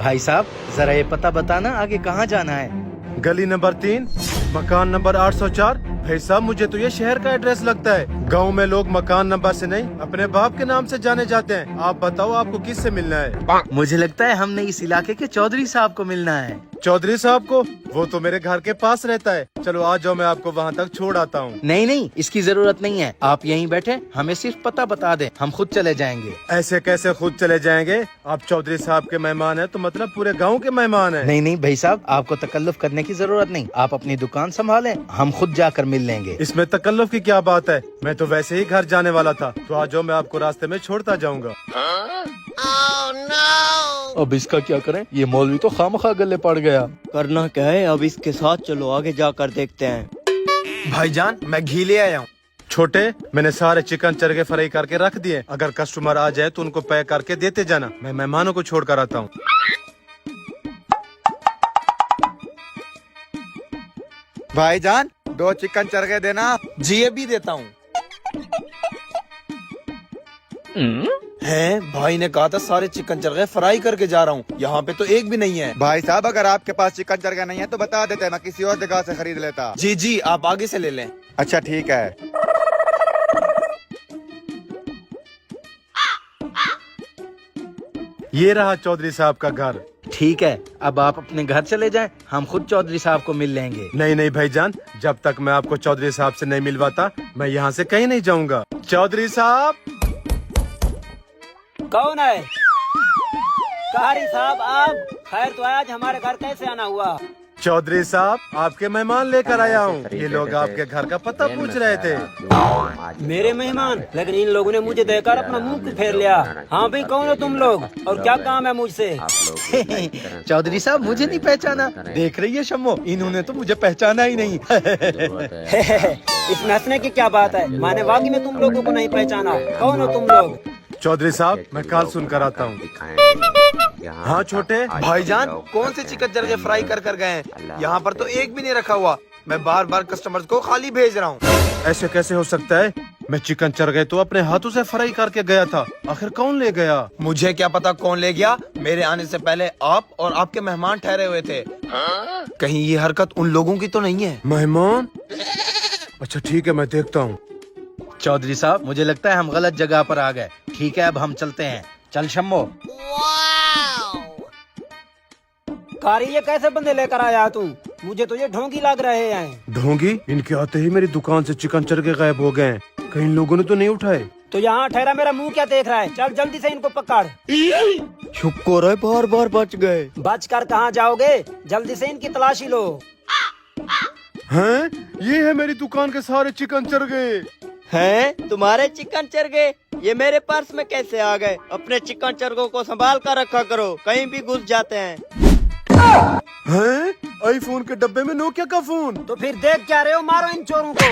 भाई साहब जरा ये पता बताना आगे कहाँ जाना है। गली नंबर 3, मकान नंबर 804। भाई साहब मुझे तो ये शहर का एड्रेस लगता है। गांव में लोग मकान नंबर से नहीं अपने बाप के नाम से जाने जाते हैं। आप बताओ आपको किससे मिलना है? मुझे लगता है हमने इस इलाके के चौधरी साहब को मिलना है। चौधरी साहब को? वो तो मेरे घर के पास रहता है। चलो आ जाओ, मैं आपको वहाँ तक छोड़ आता हूँ। नहीं नहीं, इसकी जरूरत नहीं है, आप यहीं बैठे, हमें सिर्फ पता बता दें, हम खुद चले जाएंगे। ऐसे कैसे खुद चले जाएंगे? आप चौधरी साहब के मेहमान हैं तो मतलब पूरे गांव के मेहमान हैं। नहीं नहीं भाई साहब, आपको तकल्लुफ करने की जरूरत नहीं, आप अपनी दुकान संभालें, हम खुद जाकर मिल लेंगे। इसमें तकल्लुफ की क्या बात है? मैं तो वैसे ही घर जाने वाला था, तो आ जाओ, मैं आपको रास्ते में छोड़ता जाऊंगा। अब इसका क्या करें? ये मौलवी तो खामखा गले पड़ गया। करना क्या है, अब इसके साथ चलो आगे जाकर देखते हैं। भाईजान मैं घी ले आया हूँ। छोटे, मैंने सारे चिकन चरगे फ्राई करके रख दिए। अगर कस्टमर आ जाए तो उनको पैक करके देते जाना, मैं मेहमानों को छोड़ कर आता हूँ। भाईजान 2 चिकन चरगे देना। जी अभी देता हूँ। हैं, भाई ने कहा था सारे चिकन चरगे फ्राई करके जा रहा हूँ, यहाँ पे तो एक भी नहीं है। भाई साहब अगर आपके पास चिकन चरगा नहीं है तो बता देते, मैं किसी और जगह से खरीद लेता। जी जी आप आगे से ले लें। अच्छा ठीक है। ये रहा चौधरी साहब का घर। ठीक है, अब आप अपने घर चले जाएं, हम खुद चौधरी साहब को मिल लेंगे। नहीं नहीं भाईजान, जब तक मैं आपको चौधरी साहब से नहीं मिलवाता मैं यहाँ से कहीं नहीं जाऊंगा। चौधरी साहब। कौन है? कारी साहब आप? खैर तो आज हमारे घर कैसे आना हुआ? चौधरी साहब आपके मेहमान लेकर आया हूँ। ये लोग आपके घर का पता पूछ रहे थे। मेरे मेहमान? लेकिन इन लोगों ने मुझे देखकर अपना मुंह क्यों फेर लिया? हाँ भाई कौन हो तुम लोग और क्या काम है मुझसे? चौधरी साहब मुझे नहीं पहचाना? देख रही है शम्मो, इन्होंने तो मुझे पहचाना ही नहीं। इसमें हंसने की क्या बात है? मैंने वाकई में तुम लोगों को नहीं पहचाना। कौन हो तुम लोग? चौधरी साहब मैं कॉल सुनकर आता हूँ। हाँ छोटे। भाईजान कौन से चिकन चरगे फ्राई कर कर गए हैं? यहाँ पर तो एक भी नहीं रखा हुआ। मैं बार बार कस्टमर्स को खाली भेज रहा हूँ। ऐसे कैसे हो सकता है? मैं चिकन चरगे तो अपने हाथों से फ्राई करके गया था। आखिर कौन ले गया? मुझे क्या पता कौन ले गया। मेरे आने से पहले आप और आपके मेहमान ठहरे हुए थे। कहीं ये हरकत उन लोगों की तो नहीं है? मेहमान? अच्छा ठीक है, मैं देखता हूँ। चौधरी साहब मुझे लगता है हम गलत जगह पर आ गए। ठीक है अब हम चलते हैं, चल शम्मो। कारी ये कैसे बंदे लेकर आया तू? मुझे तो ये ढोंगी लग रहे हैं। ढोंगी? इनके आते ही मेरी दुकान से चिकन चरगे गायब हो गए। कहीं लोगों ने तो नहीं उठाए? तो यहाँ ठहरा मेरा मुंह क्या देख रहा है? चल जल्दी से इनको पकड़। शुक्र है बार बार बच गए। बच कर कहाँ जाओगे? जल्दी से इनकी तलाशी लो। हैं? ये है मेरी दुकान के सारे चिकन चरगे। हैं? तुम्हारे चिकन चरगे? ये मेरे पर्स में कैसे आ गए? अपने चिकन चरगों को संभाल कर रखा करो, कहीं भी घुस जाते हैं। हैं? आईफोन के डब्बे में नोकिया का फोन। तो फिर देख क्या रहे हो? मारो इन चोरों को।